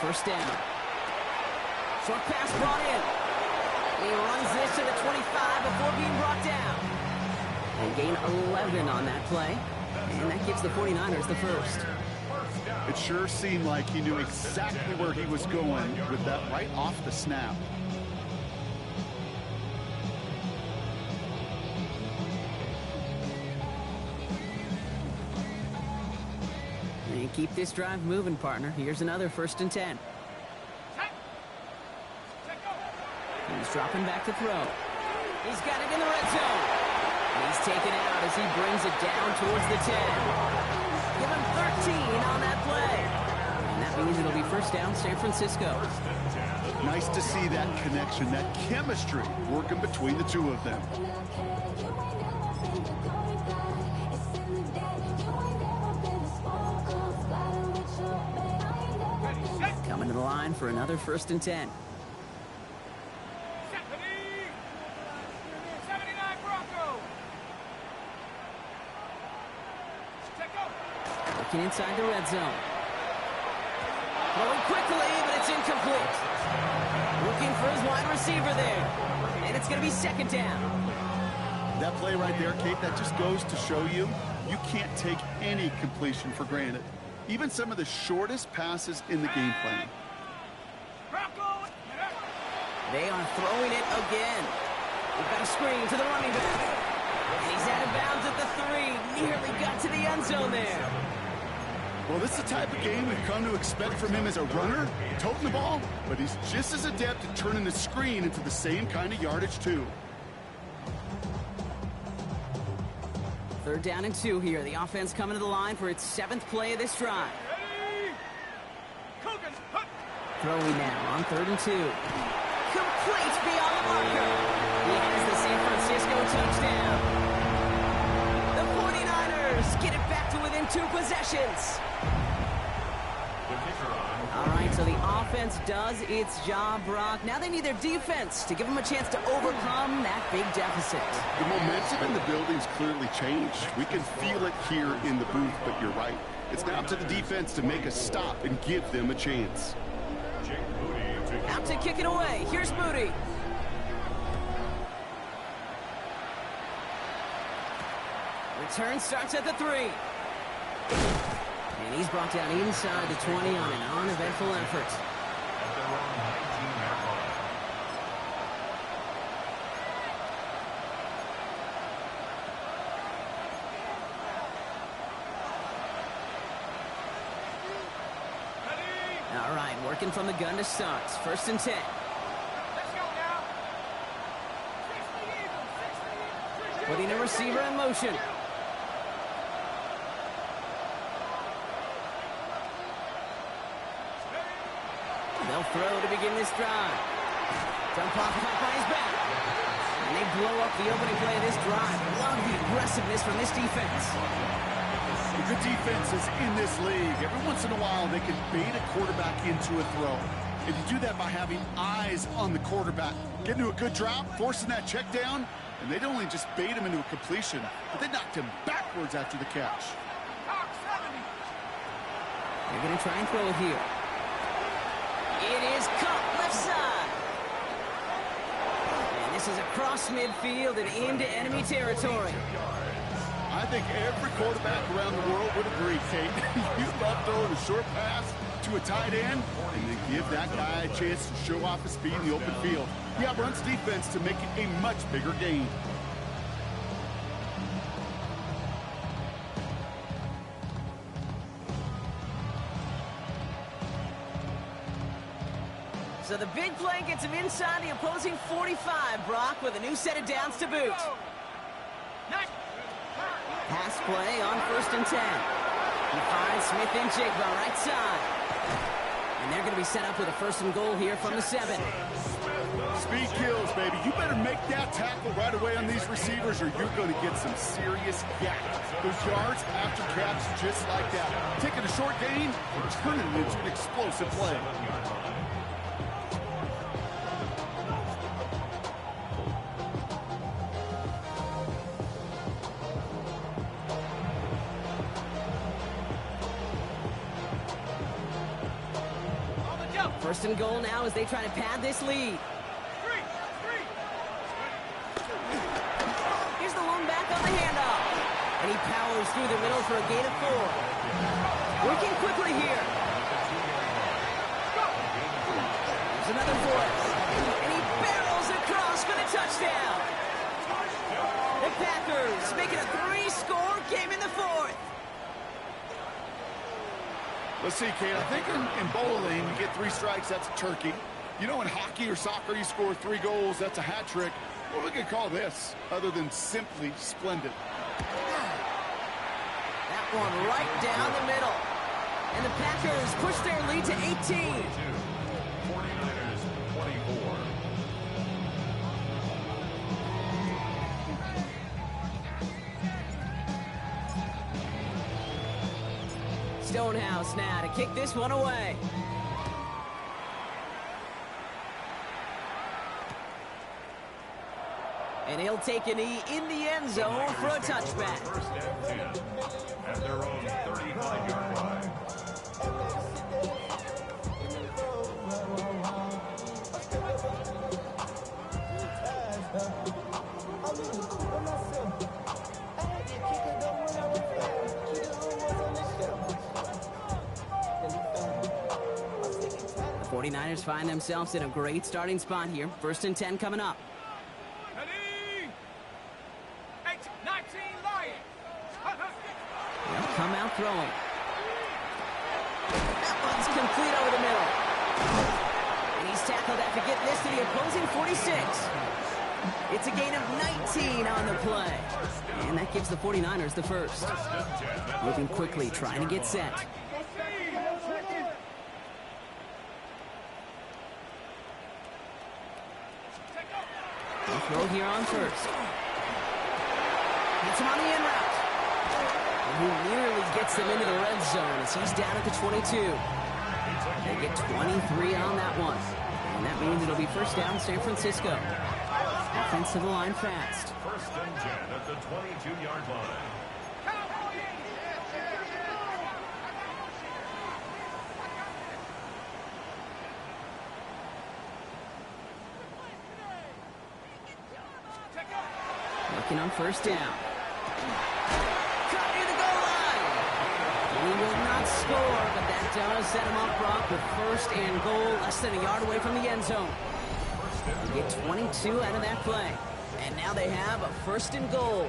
first down. Short pass brought in. He runs this to the 25 before being brought down. And gain 11 on that play. And that gives the 49ers the first. It sure seemed like he knew exactly where he was going with that right off the snap. And keep this drive moving, partner. Here's another 1st and 10. He's dropping back to throw. He's got it in the red zone. He's taken out as he brings it down towards the 10. Give him 13 on that play. And that means it'll be first down, San Francisco. Nice to see that connection, that chemistry working between the two of them. Coming to the line for another 1st and 10. Working inside the red zone. Throwing quickly, but it's incomplete. Looking for his wide receiver there. And it's going to be 2nd down. That play right there, Kate, that just goes to show you, you can't take any completion for granted. Even some of the shortest passes in the game plan. They are throwing it again. We've got a screen to the running back. And he's out of bounds at the 3. Nearly got to the end zone there. Well, this is the type of game we've come to expect from him as a runner, toting the ball, but he's just as adept at turning the screen into the same kind of yardage, too. 3rd down and 2 here. The offense coming to the line for its 7th play of this drive. Throwing now on 3rd and 2. Complete beyond the marker. He has the San Francisco touchdown. The 49ers get it back to within 2 possessions. All right, so the offense does its job, Brock. Now they need their defense to give them a chance to overcome that big deficit. The momentum in the building's clearly changed. We can feel it here in the booth, but you're right. It's now up to the defense to make a stop and give them a chance. Out to kick it away. Here's Moody. Return starts at the 3. And he's brought down inside the 20 on an uneventful effort. All right, working from the gun to start. 1st and 10. Putting a receiver in motion. They'll throw to begin this drive. Dump off caught by his back. And they blow up the opening play of this drive. Love the aggressiveness from this defense. The good defenses in this league, every once in a while they can bait a quarterback into a throw. And you do that by having eyes on the quarterback. Getting to a good drop, forcing that check down, and they'd only just bait him into a completion, but they knocked him backwards after the catch. They're going to try and throw it here. It is caught left side. And this is across midfield and into enemy territory. I think every quarterback around the world would agree, Kate. You love throwing a short pass to a tight end and then give that guy a chance to show off his speed in the open field. He outruns defense to make it a much bigger gain. So the big play gets him inside the opposing 45, Brock, with a new set of downs to boot. Pass play on 1st and 10. He finds Smith and Jigba right side. And they're going to be set up with a 1st and goal here from the 7. Speed kills, baby. You better make that tackle right away on these receivers or you're going to get some serious yak. Those yards after catch just like that. Taking a short gain and turning it into an explosive play. First and goal now as they try to pad this lead. Here's the lone back on the handoff. And he powers through the middle for a gain of 4. Working quickly here. There's another force. And he barrels across for the touchdown. The Packers making a 3-score game in the 4th. Let's see, Kate. I think in bowling, you get 3 strikes, that's a turkey. You know, in hockey or soccer, you score 3 goals, that's a hat trick. What we could call this, other than simply splendid? That one right down the middle. And the Packers push their lead to 18. 49ers 24. Stonehouse now to kick this one away. And he'll take a knee in the end zone for a touchback. First and 10 at their own 35-yard line. The 49ers find themselves in a great starting spot here. First and 10 coming up. They'll come out throwing. That one's complete over the middle. And he's tackled after getting this to the opposing 46. It's a gain of 19 on the play. And that gives the 49ers the first. Moving quickly, trying to get set. They'll throw here on first. Gets him on the in route. Who nearly gets them into the red zone as he's down at the 22. They get 23 on that one. And that means it'll be first down San Francisco. Offensive line fast. First and 10 at the 22-yard line. Looking on first down. Cut near the goal line. He will not score, but that does set him up, Brock, with first and goal, less than a yard away from the end zone. They get 22 out of that play. And now they have a first and goal.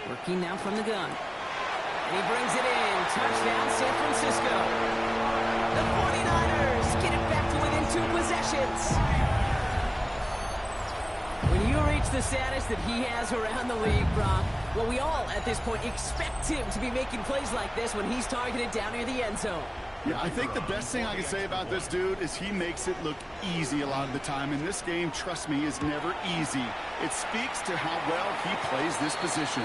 Working now from the gun. And he brings it in. Touchdown, San Francisco. The 49ers get it back to within 2 possessions. When you reach the status that he has around the league, Brock, well, we all, at this point, expect him to be making plays like this when he's targeted down near the end zone. Yeah, I think the best thing I can say about this dude is he makes it look easy a lot of the time. And this game, trust me, is never easy. It speaks to how well he plays this position.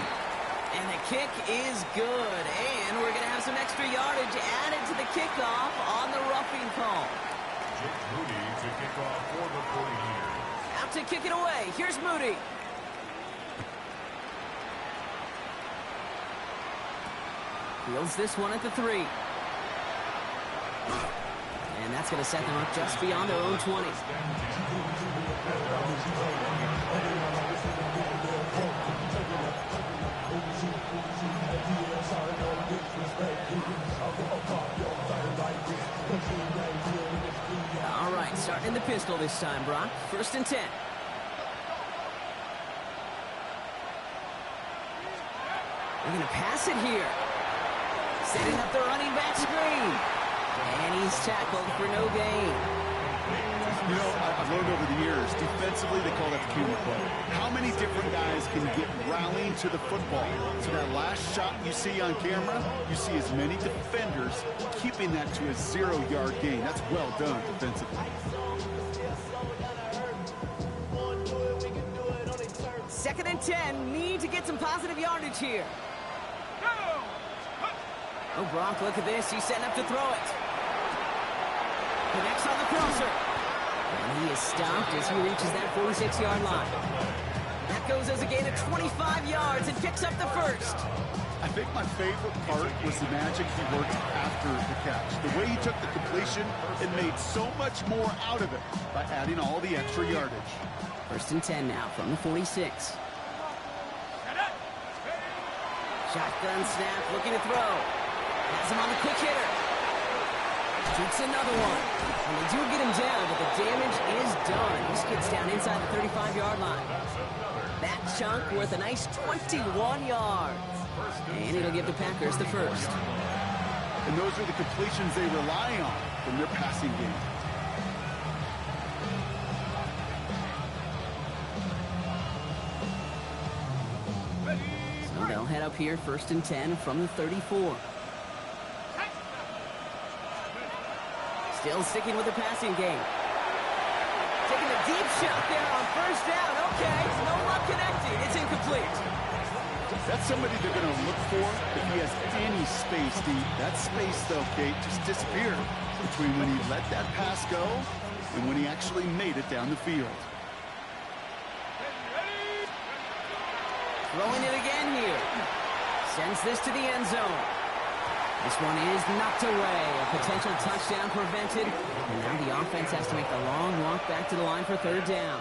And the kick is good. And we're going to have some extra yardage added to the kickoff on the roughing call. Jake Moody to kick off for the 49ers. Out to kick it away. Here's Moody. Fields this one at the 3. And that's going to set them up just beyond their own 20. All right, starting in the pistol this time, Brock. First and 10. They're going to pass it here. Setting up the running back screen. And he's tackled for no gain. You know, I've learned over the years, defensively, they call that the camera play. How many different guys can get rallying to the football? So that last shot you see on camera, you see as many defenders keeping that to a 0-yard gain. That's well done defensively. 2nd and 10. Need to get some positive yardage here. Oh, Brock, look at this. He's setting up to throw it. Connects on the crosser. And he is stopped as he reaches that 46-yard line. That goes as a gain of 25 yards and picks up the first. I think my favorite part was the magic he worked after the catch. The way he took the completion and made so much more out of it by adding all the extra yardage. 1st and 10 now from the 46. Shotgun snap, looking to throw. Has him on the quick hitter. Shoots another one. And they do get him down, but the damage is done. He skids down inside the 35-yard line. That chunk worth a nice 21 yards. And it'll give the Packers the first. And those are the completions they rely on from their passing game. So they'll head up here 1st and 10 from the 34. Still sticking with the passing game. Taking a deep shot there on 1st down. Okay, no luck connecting. It's incomplete. That's somebody they're going to look for if he has any space deep. That space, though, Kate, just disappeared between when he let that pass go and when he actually made it down the field. Throwing it again here. Sends this to the end zone. This one is knocked away. A potential touchdown prevented. And now the offense has to make the long walk back to the line for 3rd down.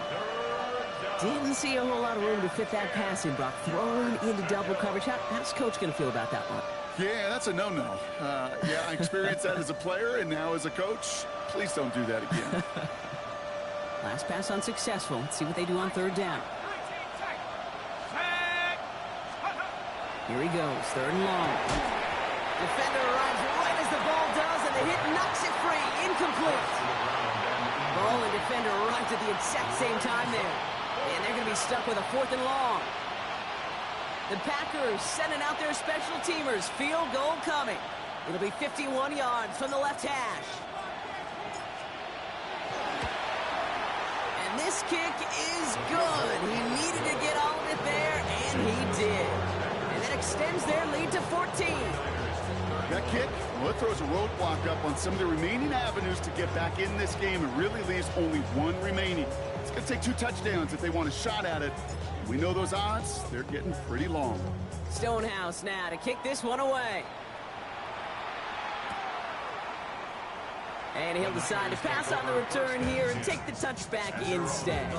Didn't see a whole lot of room to fit that pass in, Brock. Thrown into double coverage. How's Coach going to feel about that one? Yeah, that's a no-no. Yeah, I experienced that as a player and now as a coach. Please don't do that again. Last pass unsuccessful. Let's see what they do on 3rd down. Here he goes, 3rd and long. Defender arrives right as the ball does, and the hit knocks it free. Incomplete. Ball and defender arrived at the exact same time there. And they're going to be stuck with a 4th and long. The Packers sending out their special teamers. Field goal coming. It'll be 51 yards from the left hash. And this kick is good. He needed to get all of it there, and he did. And that extends their lead to 14. That kick, well, it throws a roadblock up on some of the remaining avenues to get back in this game and really leaves only one remaining. It's going to take 2 touchdowns if they want a shot at it. We know those odds, they're getting pretty long. Stonehouse now to kick this one away. And he'll decide to pass on the return here and take the touchback instead.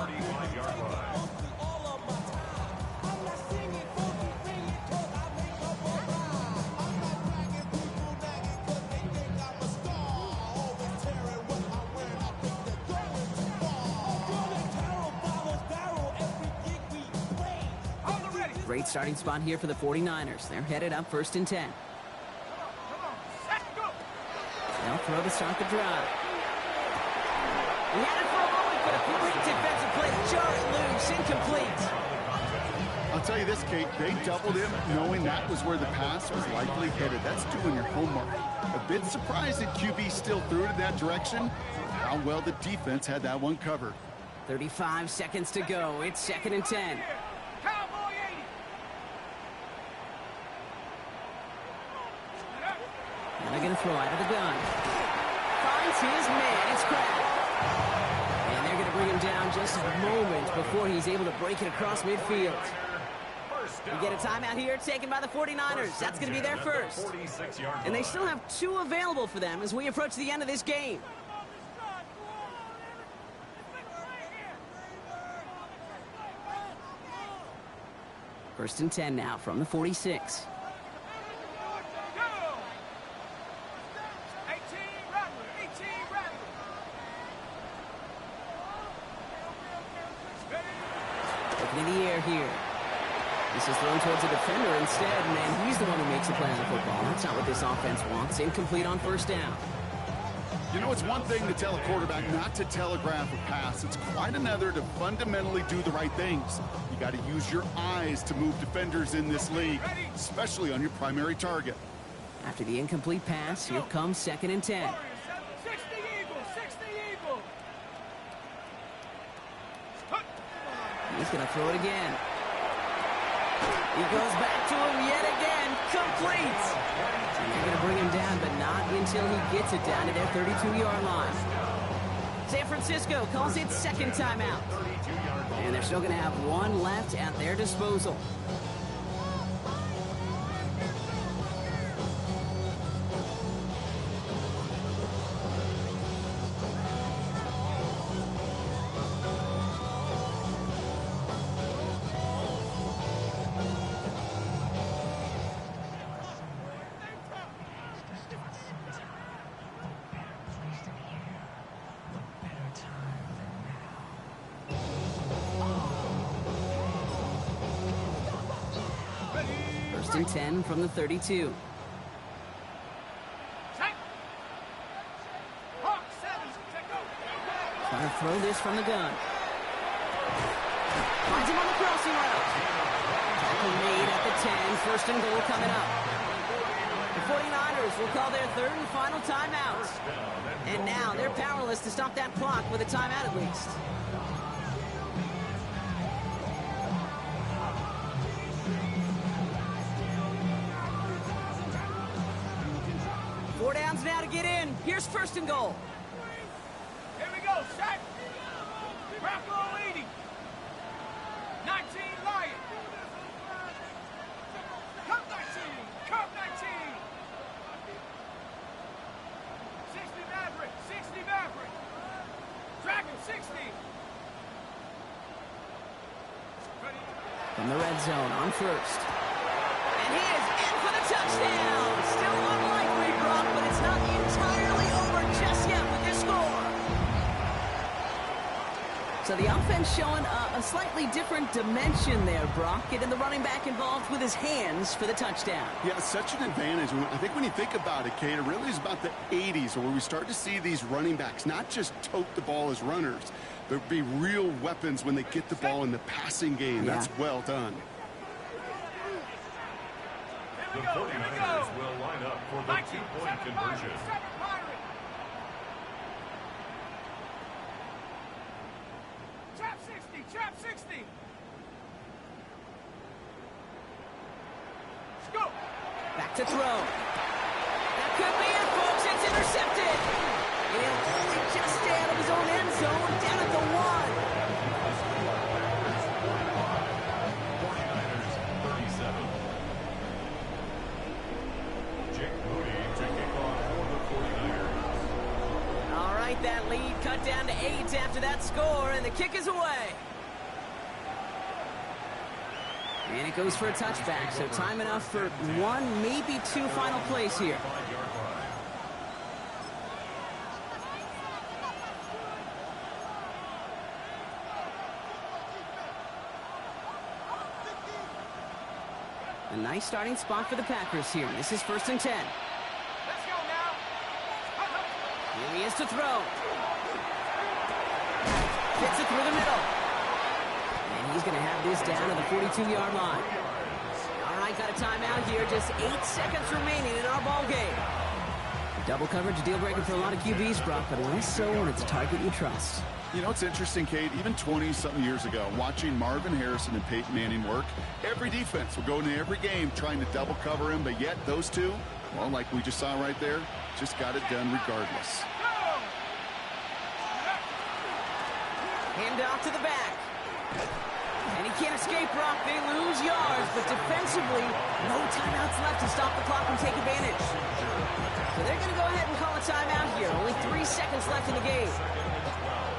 Great starting spot here for the 49ers. They're headed up 1st and 10. They'll throw to start the drive. He had it for a moment, but a great defensive play to jar it loose. Incomplete. I'll tell you this, Kate, they doubled him knowing that was where the pass was likely headed. That's doing your homework. A bit surprised that QB still threw it in that direction. How well the defense had that one covered. 35 seconds to go. It's 2nd and 10. And they're going to throw out of the gun. Finds his man. It's Crab. And they're going to bring him down just a moment before he's able to break it across midfield. We get a timeout here taken by the 49ers. That's going to be their first. And they still have 2 available for them as we approach the end of this game. First and 10 now from the 46. Looking in the air here. This is thrown towards a defender instead, and he's the one who makes the play on the football. That's not what this offense wants. Incomplete on 1st down. You know, it's one thing to tell a quarterback not to telegraph a pass. It's quite another to fundamentally do the right things. You got to use your eyes to move defenders in this league, especially on your primary target. After the incomplete pass, here comes 2nd and 10. He's going to throw it again. He goes back to him yet again. Complete. And they're going to bring him down, but not until he gets it down to their 32-yard line. San Francisco calls it second timeout. And they're still going to have one left at their disposal. First and 10 from the 32. Trying to throw this from the gun. Finds him on the crossing route. Tackle made at the 10. First and goal coming up. The 49ers will call their third and final timeout. And now they're powerless to stop that clock with a timeout at least. Four downs now to get in. Here's first and goal. Here we go, set. Bronco leading. 19 Lion. Cup 19. Cup 19. 60 Maverick. 60 Maverick. Dragon 60. Ready? From the red zone on first. And he is in for the touchdown. Still unlikely, Brock, but it's not entirely over just yet with this score. So the offense showing a slightly different dimension there, Brock. Getting the running back involved with his hands for the touchdown. Yeah, such an advantage. I think when you think about it, Kate, it really is about the 80s where we start to see these running backs not just tote the ball as runners, but be real weapons when they get the ball in the passing game. Yeah. That's well done. The 49ers will line up for the two-point conversion. Trap 60, trap 60. Go. Back to throw. That could be it, folks. It's intercepted. And he'll only just stay out of his own end zone, down at the 1. 49ers 37. Jake Moody to kick off for the 49ers. All right, that lead cut down to 8 after that score, and the kick is away. And it goes for a touchback, so time enough for one, maybe two final plays here. 5-yard line. A nice starting spot for the Packers here. This is first and 10. Let's go now. Here he is to throw. Gets it through the middle. And he's going to have this down to the 42-yard line. All right, got a timeout here. Just 8 seconds remaining in our ball game. Double coverage, deal breaker for a lot of QBs, Brock, but less so when it's a target you trust. You know, it's interesting, Kate, even 20-something years ago, watching Marvin Harrison and Peyton Manning work, every defense would go into every game trying to double cover him, but yet those two, well, like we just saw right there, just got it done regardless. Hand off to the back. And he can't escape, Brock. They lose yards, but defensively, no timeouts left to stop the clock and take advantage. So they're going to go ahead and call a timeout here. Only 3 seconds left in the game.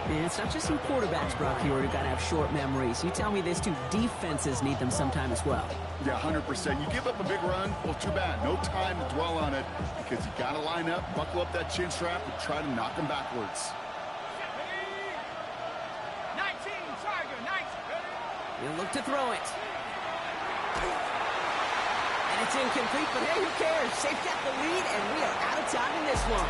And it's not just some quarterbacks, Brock, here who got to have short memories. You tell me these two defenses need them sometime as well. Yeah, 100%. You give up a big run, well, too bad. No time to dwell on it because you got to line up, buckle up that chin strap, and try to knock them backwards. 19, Tiger, 19. He'll look to throw it. And it's incomplete, but hey, who cares? They've got the lead, and we are out of time in this one.